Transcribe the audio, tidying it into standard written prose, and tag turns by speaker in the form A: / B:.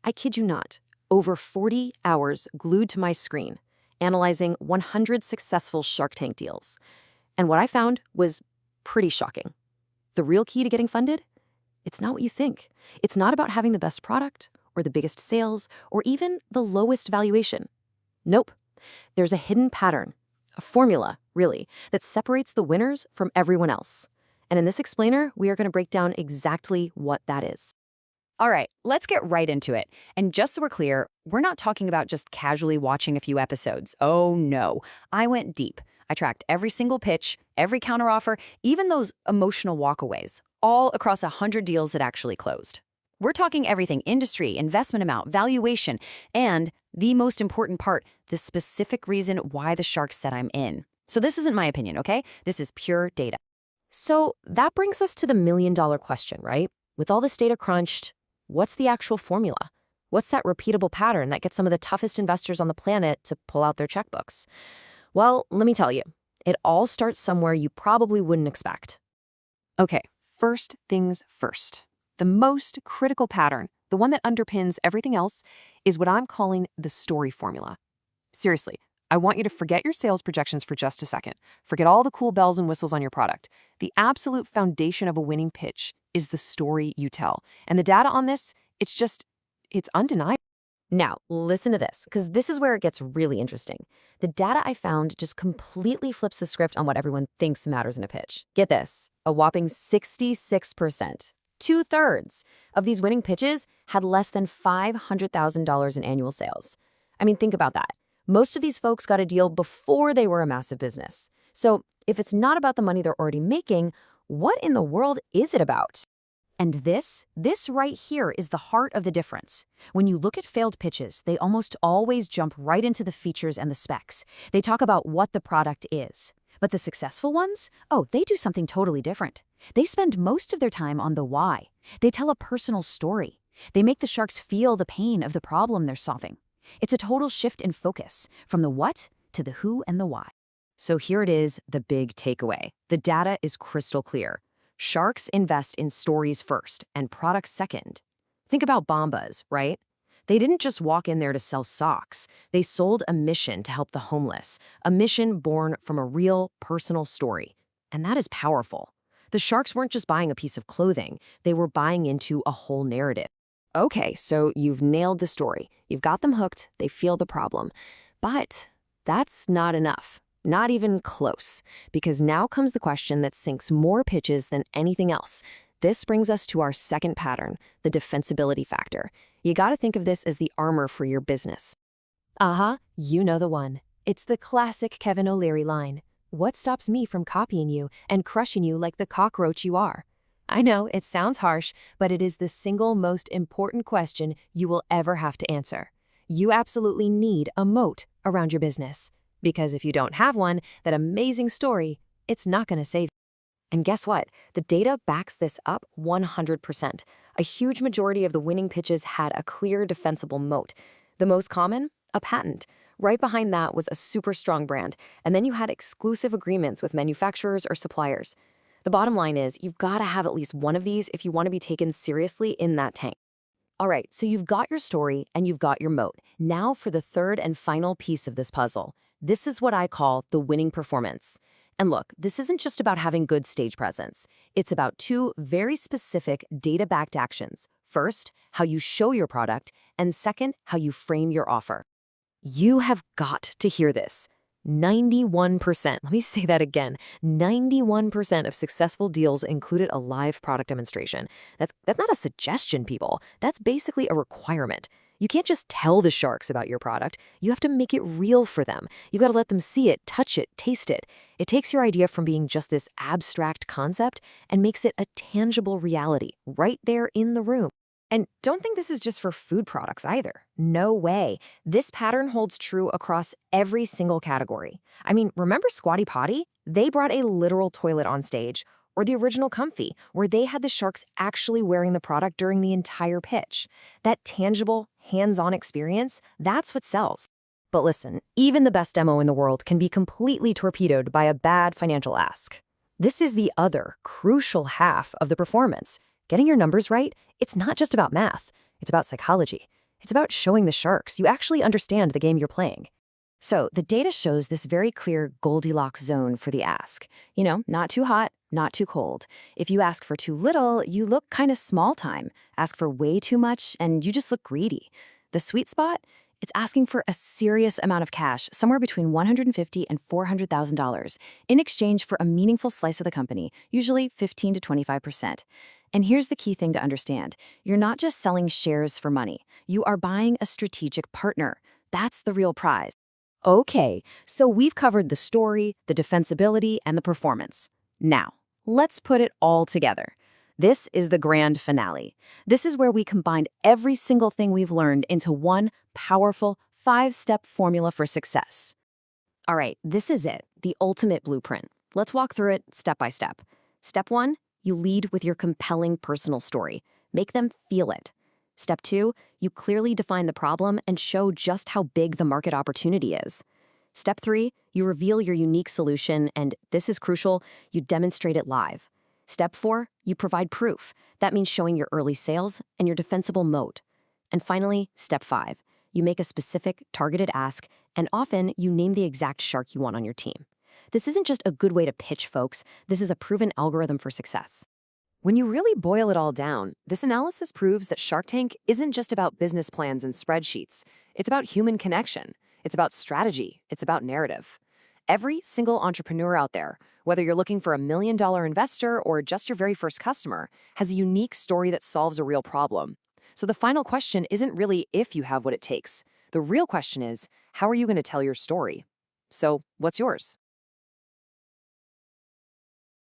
A: I kid you not, over 40 hours glued to my screen, analyzing 100 successful Shark Tank deals. And what I found was pretty shocking. The real key to getting funded? It's not what you think. It's not about having the best product, or the biggest sales, or even the lowest valuation. Nope. There's a hidden pattern, a formula, really, that separates the winners from everyone else. And in this explainer, we are going to break down exactly what that is.
B: All right, let's get right into it. And just so we're clear, we're not talking about just casually watching a few episodes. Oh no, I went deep. I tracked every single pitch, every counteroffer, even those emotional walkaways, all across 100 deals that actually closed. We're talking everything: industry, investment amount, valuation, and the most important part, the specific reason why the sharks said I'm in. So this isn't my opinion, okay? This is pure data.
A: So that brings us to the million-dollar question, right? With all this data crunched, what's the actual formula? What's that repeatable pattern that gets some of the toughest investors on the planet to pull out their checkbooks? Well, let me tell you, it all starts somewhere you probably wouldn't expect.
C: Okay, first things first. The most critical pattern, the one that underpins everything else, is what I'm calling the story formula. Seriously, I want you to forget your sales projections for just a second. Forget all the cool bells and whistles on your product. The absolute foundation of a winning pitch is the story you tell. And the data on this, it's undeniable.
A: Now, listen to this, because this is where it gets really interesting. The data I found just completely flips the script on what everyone thinks matters in a pitch. Get this, a whopping 66%. 2/3 of these winning pitches had less than $500,000 in annual sales. I mean, think about that. Most of these folks got a deal before they were a massive business. So if it's not about the money they're already making, what in the world is it about? And this right here is the heart of the difference. When you look at failed pitches, they almost always jump right into the features and the specs. They talk about what the product is. But the successful ones, they do something totally different. They spend most of their time on the why. They tell a personal story. They make the sharks feel the pain of the problem they're solving. It's a total shift in focus, from the what to the who and the why.
B: So here it is, the big takeaway. The data is crystal clear. Sharks invest in stories first and products second. Think about Bombas, right? They didn't just walk in there to sell socks. They sold a mission to help the homeless, a mission born from a real, personal story. And that is powerful. The sharks weren't just buying a piece of clothing. They were buying into a whole narrative. Okay, so you've nailed the story. You've got them hooked. They feel the problem. But that's not enough. Not even close. Because now comes the question that sinks more pitches than anything else. This brings us to our second pattern, the defensibility factor. You gotta think of this as the armor for your business.
C: You know the one. It's the classic Kevin O'Leary line. What stops me from copying you and crushing you like the cockroach you are? I know, it sounds harsh, but it is the single most important question you will ever have to answer. You absolutely need a moat around your business. Because if you don't have one, that amazing story, it's not going to save you.
A: And guess what? The data backs this up 100%. A huge majority of the winning pitches had a clear defensible moat. The most common? A patent. Right behind that was a super strong brand. And then you had exclusive agreements with manufacturers or suppliers. The bottom line is, you've got to have at least one of these if you want to be taken seriously in that tank. All right, so you've got your story and you've got your moat. Now for the third and final piece of this puzzle. This is what I call the winning performance. And look, this isn't just about having good stage presence. It's about two very specific data-backed actions. First, how you show your product, and second, how you frame your offer. You have got to hear this. 91%, let me say that again, 91% of successful deals included a live product demonstration. That's not a suggestion, people. That's basically a requirement. You can't just tell the sharks about your product. You have to make it real for them. You got to let them see it, touch it, taste it. It takes your idea from being just this abstract concept and makes it a tangible reality right there in the room. And don't think this is just for food products either. No way. This pattern holds true across every single category. I mean, remember Squatty Potty? They brought a literal toilet on stage. Or the original Comfy, where they had the sharks actually wearing the product during the entire pitch. That tangible, hands-on experience, that's what sells. But listen, even the best demo in the world can be completely torpedoed by a bad financial ask. This is the other crucial half of the performance. Getting your numbers right, it's not just about math.
C: It's about psychology. It's about showing the sharks you actually understand the game you're playing.
B: So the data shows this very clear Goldilocks zone for the ask. Not too hot, not too cold. If you ask for too little, you look kind of small time. Ask for way too much, and you just look greedy. The sweet spot? It's asking for a serious amount of cash, somewhere between $150,000 and $400,000, in exchange for a meaningful slice of the company, usually 15 to 25%. And here's the key thing to understand. You're not just selling shares for money. You are buying a strategic partner. That's the real prize. Okay, so we've covered the story, the defensibility, and the performance. Now, let's put it all together. This is the grand finale. This is where we combined every single thing we've learned into one powerful 5-step formula for success.
A: All right, this is it, the ultimate blueprint. Let's walk through it step by step. Step 1, you lead with your compelling personal story. Make them feel it. Step 2, you clearly define the problem and show just how big the market opportunity is. Step 3, you reveal your unique solution, and this is crucial, you demonstrate it live. Step 4, you provide proof. That means showing your early sales and your defensible moat. And finally, step 5, you make a specific, targeted ask, and often you name the exact shark you want on your team. This isn't just a good way to pitch, folks. This is a proven algorithm for success.
B: When you really boil it all down, this analysis proves that Shark Tank isn't just about business plans and spreadsheets. It's about human connection. It's about strategy. It's about narrative. Every single entrepreneur out there, whether you're looking for $1 million investor or just your very first customer, has a unique story that solves a real problem. So the final question isn't really if you have what it takes. The real question is, how are you going to tell your story? So what's yours?